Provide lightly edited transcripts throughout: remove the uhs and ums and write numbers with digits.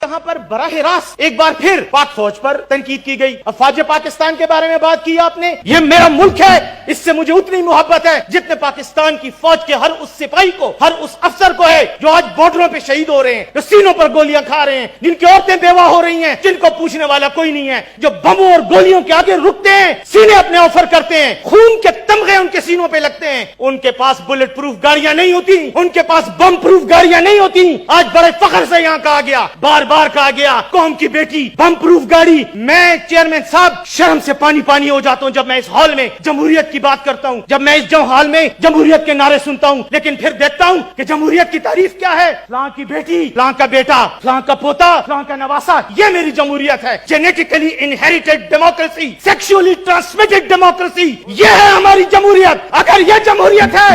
जहां पर बराह रास्त एक बार फिर पाक फौज पर तनकीद की गई। अफवाज पाकिस्तान के बारे में बात की आपने। ये मेरा मुल्क है, इससे मुझे उतनी मोहब्बत है जितने पाकिस्तान की फौज के हर उस सिपाही को, हर उस अफसर को है जो आज बॉर्डरों पे शहीद हो रहे हैं, जो सीनों पर गोलियां खा रहे हैं, जिनकी औरतें बेवा हो रही हैं, जिनको पूछने वाला कोई नहीं है, जो बमों और गोलियों के आगे रुकते हैं, सीने अपने ऑफर करते हैं, खून के तमगे उनके सीनों पे लगते हैं। उनके पास बुलेट प्रूफ गाड़ियां नहीं होती, उनके पास बम प्रूफ गाड़ियां नहीं होती। आज बड़े फख्र से यहाँ कहा गया, बार बार कहा गया, कौम की बेटी बम प्रूफ गाड़ी। मैं चेयरमैन साहब शर्म से पानी पानी हो जाता हूँ जब मैं इस हॉल में जमहूरियत की बात करता हूँ, जब मैं इस हॉल में जमहूरियत के नारे सुनता हूँ, लेकिन फिर देखता हूँ कि जमहूरियत की तारीफ क्या है, फलां की बेटी, फलां का बेटा, फलां का पोता, फलां का नवासा। ये मेरी जमहूरियत है, genetically inherited democracy, sexually transmitted democracy. ये है हमारी जमहूरियत। अगर ये जमहूरियत है,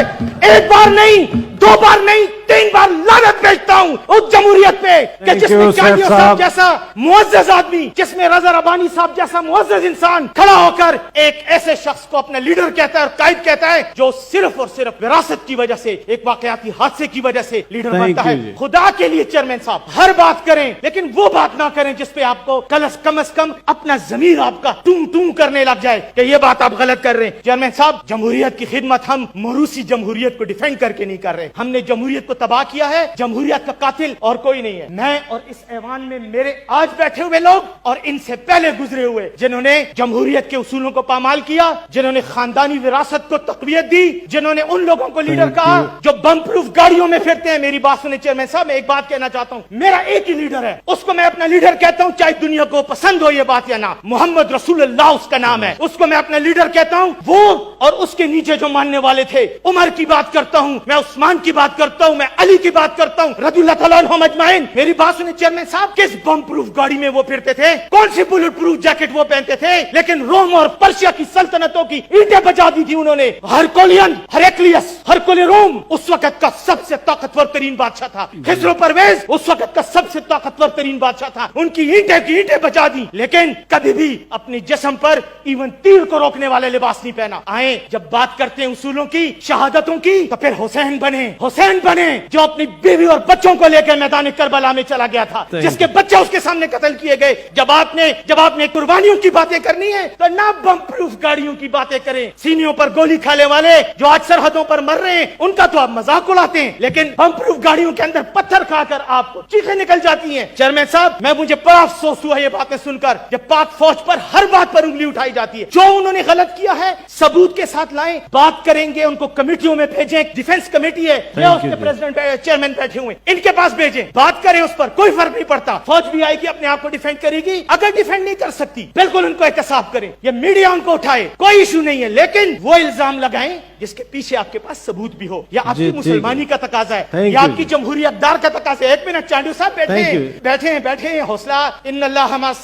एक बार नहीं, दो बार नहीं, 3 बार लानत भेजता हूँ उस जमहूरियत पे कि जिसमें कादियों साहब जैसा मुअज़्ज़ज़ आदमी, जिसमें रज़ा रब्बानी साहब जैसा मुअज़्ज़ज़ इंसान खड़ा होकर एक ऐसे शख्स को अपना लीडर कहता है और कायद कहता है जो सिर्फ और सिर्फ विरासत की वजह से, एक वाकयाती हादसे की वजह से लीडर बनता है। खुदा के लिए चेयरमैन साहब हर बात करें, लेकिन वो बात ना करें जिसपे आपको कम से कम अपना ज़मीर आपका टूं टूं करने लग जाए कि ये बात आप गलत कर रहे हैं। चेयरमैन साहब, जमहूरियत की खिदमत हम मरूसी जमहूरियत को डिफेंड करके नहीं कर रहे, हमने जमहूरियत को तबाह किया है। जमहूरियत का कातिल और कोई नहीं है। मैं और इस ऐवान में मेरे आज बैठे हुए लोग और इनसे पहले गुजरे हुए जिन्होंने जमहूरियत के उसूलों को पामाल किया, जिन्होंने खानदानी विरासत को तकवीयत दी, जिन्होंने उन लोगों को लीडर कहा जो बम प्रूफ गाड़ियों में फिरते हैं। मेरी बात सुने चेयरमैन साहब, मैं एक बात कहना चाहता हूँ, मेरा एक ही लीडर है, उसको मैं अपना लीडर कहता हूँ, चाहे दुनिया को पसंद हो ये बात या ना। मोहम्मद रसूलुल्लाह उसका नाम है, उसको मैं अपना लीडर कहता हूँ। वो और उसके नीचे जो मानने वाले थे, उमर की बात करता हूँ मैं, उस्मान की बात करता हूँ मैं, अली की बात करता हूँ, रज़ियल्लाहु तआला अन्हुम अजमाइन। मेरी बात सुने चेयरमैन साहब, किस बम प्रूफ गाड़ी में वो फिरते थे, कौन सी बुलेट प्रूफ जैकेट वो पहनते थे, लेकिन रोम और पर्शिया की सल्तनतों की ईंटें बजा दी थी उन्होंने। हरकुलियन, हेरेक्लियस, हरकुल रोम उस वक्त का सबसे ताकतवर तरीन बादशाह था। खिसरो परवेज उस वक्त का सबसे ताकतवर तरीन बादशाह था। उनकी ईंटें की ईंटें बजा दी, लेकिन कभी भी अपने जिस्म पर इवन तीर को रोकने वाले लिबास नहीं पहना। आए जब बात करते हैं उसूलों की, शहादतों की, तो फिर हुसैन बने जो अपनी बीवी और बच्चों को लेकर मैदान करबला में चला गया था, जिसके बच्चे उसके सामने कत्ल किए गए। जब आपने कुर्बानियों की बातें करनी है तो ना बम प्रूफ गाड़ियों की बातें करें। सीनियों पर गोली खाने वाले जो आज सरहदों पर मर रहे हैं, उनका तो आप मजाक उड़ाते हैं, लेकिन बम प्रूफ गाड़ियों के अंदर पत्थर खाकर आपको चीखें निकल जाती हैं। चेयरमैन साहब, मुझे बड़ा अफसोस हुआ ये बातें सुनकर, जब पाक फौज पर हर बात पर उंगली उठाई जाती है। जो उन्होंने गलत किया है सबूत के साथ लाएं, बात करेंगे, उनको कमेटियों में भेजें। डिफेंस कमेटी है, उसके प्रेसिडेंट चेयरमैन बैठे हुए, इनके पास भेजें, बात करें, उस पर कोई फर्क नहीं पड़ता। फौज भी आएगी, अपने आप को डिफेंड करेगी। अगर डिफेंड नहीं कर सकती, बिल्कुल उनको एहतसाब करें, ये मीडिया उनको उठाए, कोई इशू नहीं है, लेकिन वो इल्जाम लगाएं जिसके पीछे आपके पास सबूत भी हो। या आपकी मुसलमानी का तकाजा है, या आपकी जमहूरियत दार का तकाजा है। एक मिनट, चांडू साहब बैठे हैं, हौसला, इन्नल्लाह मअस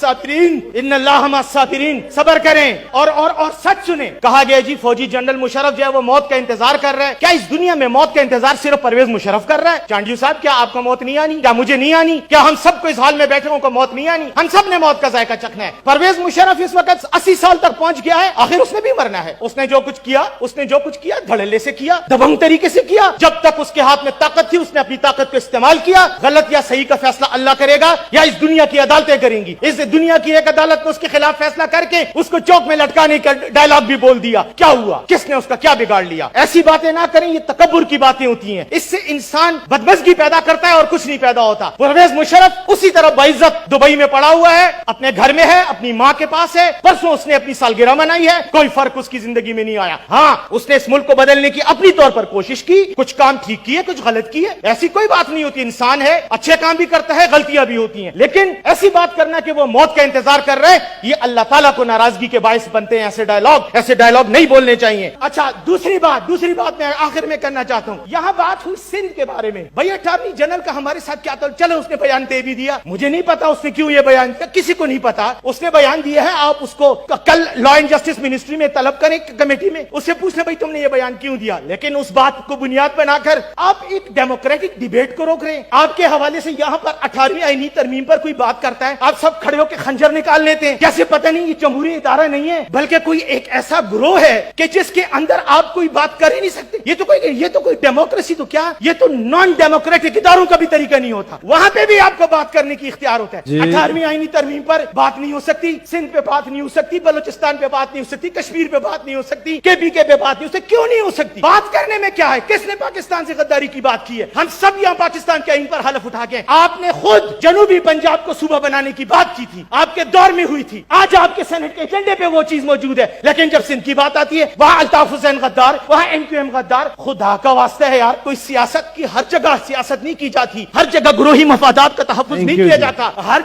साबिरीन, सब्र करें और सच सुने। कहा गया जी फौजी जनरल मुशर्रफ जो है वो मौत का इंतजार कर रहा है। क्या इस दुनिया में मौत का इंतजार सिर्फ परवेज मुशर्रफ कर रहा है? चांडू साहब, क्या आपको मौत नहीं आनी? क्या मुझे नहीं आनी? क्या हम सबको इस हाल में बैठे को मौत नहीं आनी? हम सब ने मौत का जायका चखना है। परवेज मुशर्रफ इस वक्त 80 साल तक पहुंच गया है, आखिर उसने भी मरना है। उसने जो कुछ किया धड़ल्ले से किया, दबंग तरीके से किया। जब तक उसके हाथ में ताकत थी, उसने अपनी ताकत को इस्तेमाल किया। गलत या सही का फैसला अल्लाह करेगा या इस दुनिया की अदालतें करेंगी। इस दुनिया की एक अदालत ने उसके खिलाफ फैसला करके उसको चौक में लटकाने का डायलॉग भी बोल दिया। क्या हुआ? किसने उसका क्या बिगाड़ लिया? ऐसी बातें ना करें, ये तकब्बुर की बातें होती हैं। इससे इंसान बदमज़गी पैदा करता है और कुछ नहीं पैदा होता। परवेज मुशर्रफ उसी तरह बाइज्जत दुबई में पड़ा हुआ है, अपने घर में है, अपनी माँ के पास है। परसों उसने अपनी सालगिरह मनाई है, कोई फर्क उसकी जिंदगी में नहीं आया। हाँ, उसने इस मुल्क को बदलने की अपनी तौर पर कोशिश की, कुछ काम ठीक किए, कुछ गलत किए, ऐसी कोई बात नहीं होती। इंसान है, अच्छे काम भी करता है, गलतियां भी होती हैं, लेकिन ऐसी बात करना कि वो मौत का इंतजार कर रहे हैं, ये अल्लाह ताला को नाराजगी के बायस बनते हैं। ऐसे डायलॉग नहीं बोलने चाहिए। अच्छा, दूसरी बात मैं आखिर में करना चाहता हूँ। यहाँ बात हुई सिंध के बारे में। भैया अटॉर्नी जनरल का हमारे साथ क्या था? चलो, उसने बयान दे भी दिया, मुझे नहीं पता उसने क्यों ये बयान दिया, किसी को नहीं पता। उसने बयान दिया है, आप उसको कल लॉ एंड जस्टिस मिनिस्ट्री में तलब करें, कमेटी में, उससे पूछना भाई तुमने نے یہ بیان کیوں دیا, لیکن اس بات کو بنیاد بنا کر آپ ایک ڈیموکریٹک ڈیبیٹ کو روک رہے ہیں. آپ کے حوالے سے یہاں پر 18ویں آئینی ترمیم پر کوئی بات کرتا ہے, آپ سب کھڑے ہو کے خنجر نکال لیتے ہیں. جیسے پتہ نہیں یہ جمہوری ادارہ نہیں ہے بلکہ کوئی ایک ایسا گروہ ہے کہ جس کے اندر آپ کوئی بات کر ہی نہیں سکتے. یہ تو کوئی ڈیموکریسی تو کیا, یہ تو نان ڈیموکریٹک اداروں کا بھی طریقہ نہیں ہوتا. وہاں پہ بھی آپ کو بات کرنے کی اختیار ہوتا ہے. 18ویں آئینی ترمیم پر بات نہیں ہو سکتی, سندھ پہ بات نہیں ہو سکتی, بلوچستان پہ بات نہیں ہو سکتی, کشمیر پہ بات نہیں ہو سکتی, KPK پہ بات نہیں ہو سکتی. کیوں نہیں ہو سکتی؟ بات کرنے میں کیا ہے؟ کس نے پاکستان سے غداری کی بات کی ہے؟ ہم سب یہاں پاکستان کے آئین پر حلف اٹھا کے, آپ نے خود جنوبی پنجاب کو صوبہ بنانے کی بات کی تھی, آپ کے دور میں ہوئی تھی. آج آپ کے سینٹ کے ایجنڈے پہ وہ چیز موجود ہے, لیکن جب سندھ کی بات آتی ہے وہاں الطاف حسین غدار, وہاں MQM غدار. خدا کا واسطہ ہے یار, کوئی سیاست کی ہر جگہ سیاست نہیں کی جاتی, ہر جگہ گروہی مفادات کا تحفظ نہیں کیا جاتا, ہر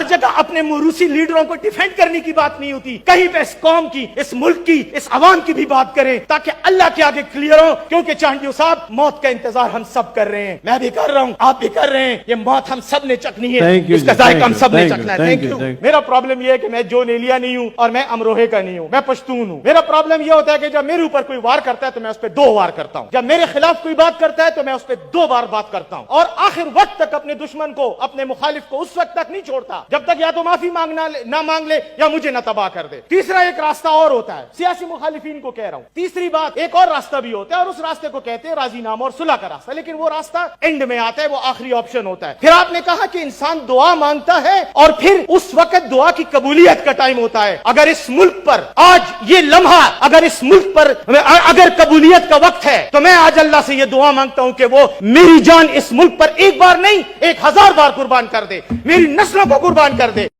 جگہ اپنے موروثی لیڈروں کو ڈیفینڈ کرنے کی بات نہیں ہوتی. کہیں پہ اس قوم کی, اس ملک کی, اس عوام کی بھی بات کریں تاکہ اللہ کے آگے کلیئر ہو. کیونکہ چانڈیو صاحب, موت کا انتظار ہم سب کر رہے ہیں, میں بھی کر رہا ہوں, آپ بھی کر رہے ہیں. یہ موت ہم سب نے چکنی ہے, اس کا ذائقہ ہم سب نے چکنا ہے. Thank you. میرا پرابلم یہ ہے کہ میں جو نیلیا نہیں ہوں اور میں امروہے کا نہیں ہوں, میں پشتون ہوں. میرا پرابلم یہ ہوتا ہے کہ جب میرے اوپر کوئی وار کرتا ہے تو میں اس پہ 2 وار کرتا ہوں, جب میرے خلاف کوئی بات کرتا ہے تو میں اس پہ 2 بار بات کرتا ہوں, اور آخر وقت تک اپنے دشمن کو, اپنے مخالف کو اس وقت تک نہیں چھوڑتا جب تک یا تو معافی نہ مانگ لے یا مجھے نہ تباہ کر دے. تیسرا ایک راستہ اور ہوتا ہے, سیاسی مخالفین کو کہہ رہا ہوں, تیسری بات ایک اور راستہ بھی ہوتا ہے, اور اس راستے کو کہتے ہیں راضی نامہ اور صلح کا راستہ. لیکن وہ راستہ اینڈ میں آتا ہے, وہ آخری آپشن ہوتا ہے. پھر آپ نے کہا کہ انسان دعا مانگتا ہے اور پھر اس وقت دعا کی قبولیت کا ٹائم ہوتا ہے. اگر اس ملک پر آج یہ لمحہ, اگر اس ملک پر اگر قبولیت کا وقت ہے تو میں آج اللہ سے یہ دعا مانگتا ہوں کہ وہ میری جان اس ملک پر ایک بار نہیں 1000 بار قربان کر دے, میری نسلوں کو قربان کر دے.